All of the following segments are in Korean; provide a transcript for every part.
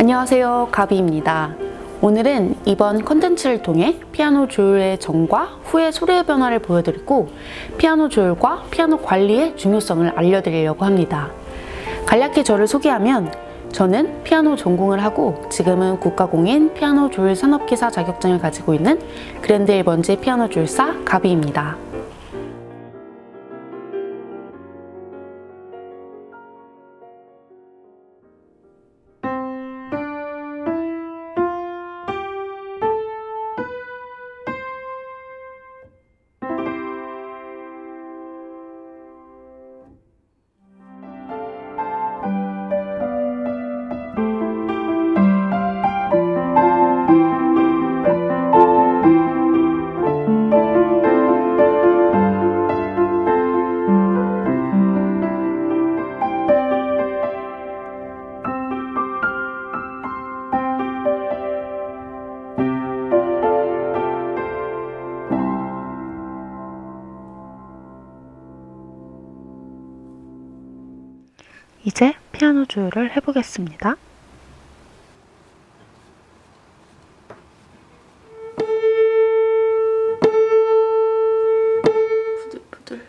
안녕하세요, 가비입니다. 오늘은 이번 컨텐츠를 통해 피아노 조율의 전과 후의 소리의 변화를 보여드리고 피아노 조율과 피아노 관리의 중요성을 알려드리려고 합니다. 간략히 저를 소개하면 저는 피아노 전공을 하고 지금은 국가공인 피아노 조율 산업기사 자격증을 가지고 있는 그랜드 1번지 피아노 조율사 가비입니다. 이제 피아노 조율을 해보겠습니다. 부들부들.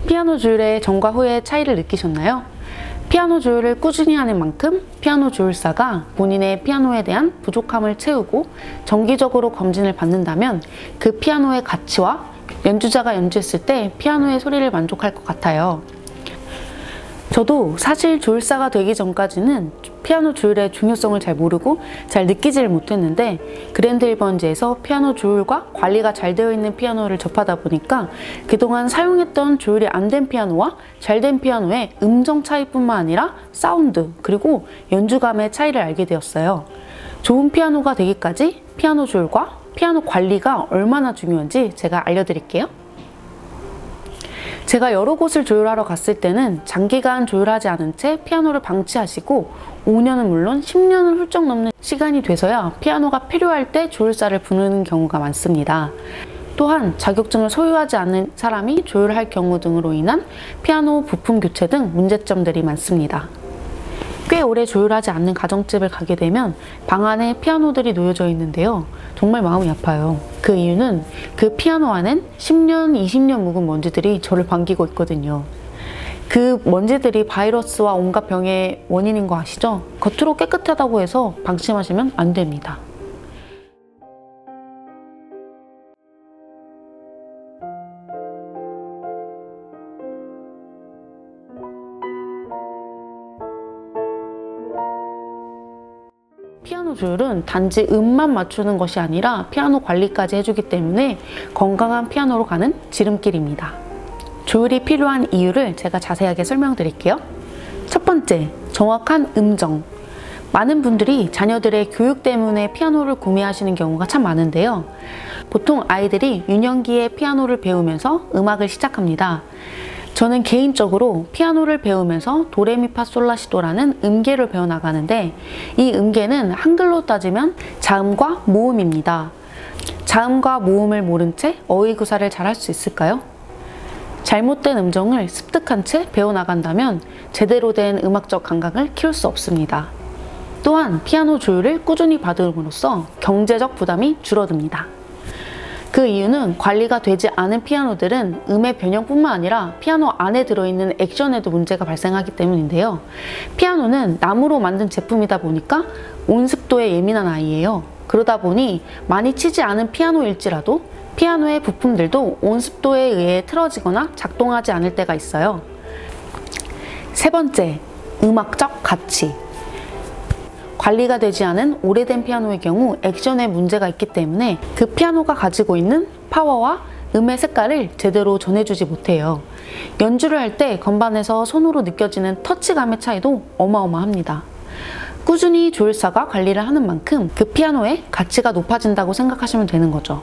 피아노 조율의 전과 후의 차이를 느끼셨나요? 피아노 조율을 꾸준히 하는 만큼 피아노 조율사가 본인의 피아노에 대한 부족함을 채우고 정기적으로 검진을 받는다면 그 피아노의 가치와 연주자가 연주했을 때 피아노의 소리를 만족할 것 같아요. 저도 사실 조율사가 되기 전까지는 피아노 조율의 중요성을 잘 모르고 잘 느끼지를 못했는데 그랜드 1번지에서 피아노 조율과 관리가 잘 되어 있는 피아노를 접하다 보니까 그동안 사용했던 조율이 안 된 피아노와 잘 된 피아노의 음정 차이뿐만 아니라 사운드 그리고 연주감의 차이를 알게 되었어요. 좋은 피아노가 되기까지 피아노 조율과 피아노 관리가 얼마나 중요한지 제가 알려드릴게요. 제가 여러 곳을 조율하러 갔을 때는 장기간 조율하지 않은 채 피아노를 방치하시고 5년은 물론 10년을 훌쩍 넘는 시간이 돼서야 피아노가 필요할 때 조율사를 부르는 경우가 많습니다. 또한 자격증을 소유하지 않는 사람이 조율할 경우 등으로 인한 피아노 부품 교체 등 문제점들이 많습니다. 꽤 오래 조율하지 않는 가정집을 가게 되면 방 안에 피아노들이 놓여져 있는데요. 정말 마음이 아파요. 그 이유는 그 피아노 안엔 10년, 20년 묵은 먼지들이 저를 반기고 있거든요. 그 먼지들이 바이러스와 온갖 병의 원인인 거 아시죠? 겉으로 깨끗하다고 해서 방심하시면 안 됩니다. 피아노 조율은 단지 음만 맞추는 것이 아니라 피아노 관리까지 해주기 때문에 건강한 피아노로 가는 지름길입니다. 조율이 필요한 이유를 제가 자세하게 설명드릴게요. 첫 번째, 정확한 음정. 많은 분들이 자녀들의 교육 때문에 피아노를 구매하시는 경우가 참 많은데요. 보통 아이들이 유년기에 피아노를 배우면서 음악을 시작합니다. 저는 개인적으로 피아노를 배우면서 도레미파솔라시도라는 음계를 배워나가는데 이 음계는 한글로 따지면 자음과 모음입니다. 자음과 모음을 모른 채 어휘구사를 잘 할 수 있을까요? 잘못된 음정을 습득한 채 배워나간다면 제대로 된 음악적 감각을 키울 수 없습니다. 또한 피아노 조율을 꾸준히 받음으로써 경제적 부담이 줄어듭니다. 그 이유는 관리가 되지 않은 피아노들은 음의 변형뿐만 아니라 피아노 안에 들어있는 액션에도 문제가 발생하기 때문인데요. 피아노는 나무로 만든 제품이다 보니까 온습도에 예민한 아이예요. 그러다 보니 많이 치지 않은 피아노일지라도 피아노의 부품들도 온습도에 의해 틀어지거나 작동하지 않을 때가 있어요. 세 번째, 음악적 가치. 관리가 되지 않은 오래된 피아노의 경우 액션에 문제가 있기 때문에 그 피아노가 가지고 있는 파워와 음의 색깔을 제대로 전해주지 못해요. 연주를 할 때 건반에서 손으로 느껴지는 터치감의 차이도 어마어마합니다. 꾸준히 조율사가 관리를 하는 만큼 그 피아노의 가치가 높아진다고 생각하시면 되는 거죠.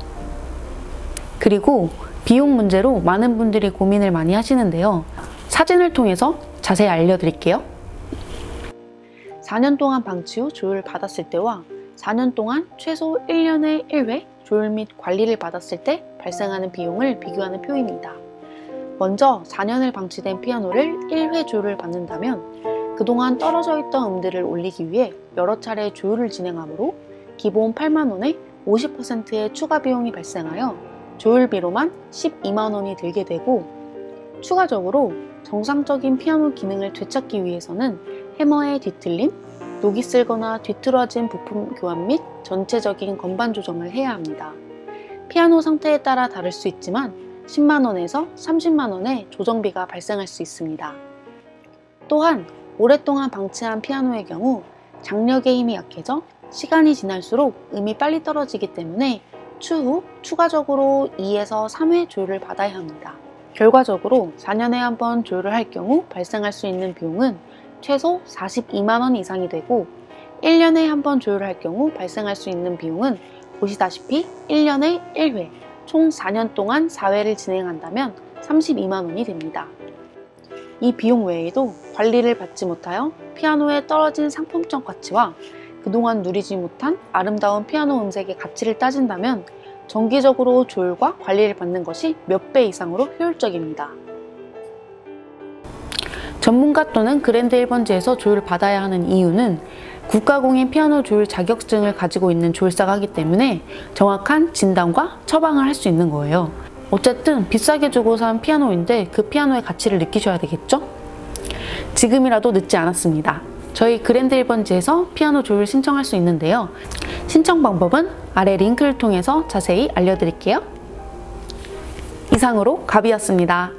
그리고 비용 문제로 많은 분들이 고민을 많이 하시는데요. 사진을 통해서 자세히 알려드릴게요. 4년 동안 방치 후 조율을 받았을 때와 4년 동안 최소 1년에 1회 조율 및 관리를 받았을 때 발생하는 비용을 비교하는 표입니다. 먼저 4년을 방치된 피아노를 1회 조율을 받는다면 그동안 떨어져 있던 음들을 올리기 위해 여러 차례 조율을 진행하므로 기본 8만 원에 50%의 추가 비용이 발생하여 조율비로만 12만 원이 들게 되고, 추가적으로 정상적인 피아노 기능을 되찾기 위해서는 해머의 뒤틀림, 녹이 쓸거나 뒤틀어진 부품 교환 및 전체적인 건반 조정을 해야 합니다. 피아노 상태에 따라 다를 수 있지만 10만 원에서 30만 원의 조정비가 발생할 수 있습니다. 또한 오랫동안 방치한 피아노의 경우 장력의 힘이 약해져 시간이 지날수록 음이 빨리 떨어지기 때문에 추후 추가적으로 2에서 3회 조율을 받아야 합니다. 결과적으로 4년에 한 번 조율을 할 경우 발생할 수 있는 비용은 최소 42만 원 이상이 되고, 1년에 한 번 조율을 할 경우 발생할 수 있는 비용은 보시다시피 1년에 1회, 총 4년 동안 4회를 진행한다면 32만 원이 됩니다. 이 비용 외에도 관리를 받지 못하여 피아노에 떨어진 상품적 가치와 그동안 누리지 못한 아름다운 피아노 음색의 가치를 따진다면 정기적으로 조율과 관리를 받는 것이 몇 배 이상으로 효율적입니다. 전문가 또는 그랜드 1번지에서 조율을 받아야 하는 이유는 국가공인 피아노 조율 자격증을 가지고 있는 조율사가 하기 때문에 정확한 진단과 처방을 할 수 있는 거예요. 어쨌든 비싸게 주고 산 피아노인데 그 피아노의 가치를 느끼셔야 되겠죠? 지금이라도 늦지 않았습니다. 저희 그랜드 1번지에서 피아노 조율 신청할 수 있는데요. 신청 방법은 아래 링크를 통해서 자세히 알려드릴게요. 이상으로 가비였습니다.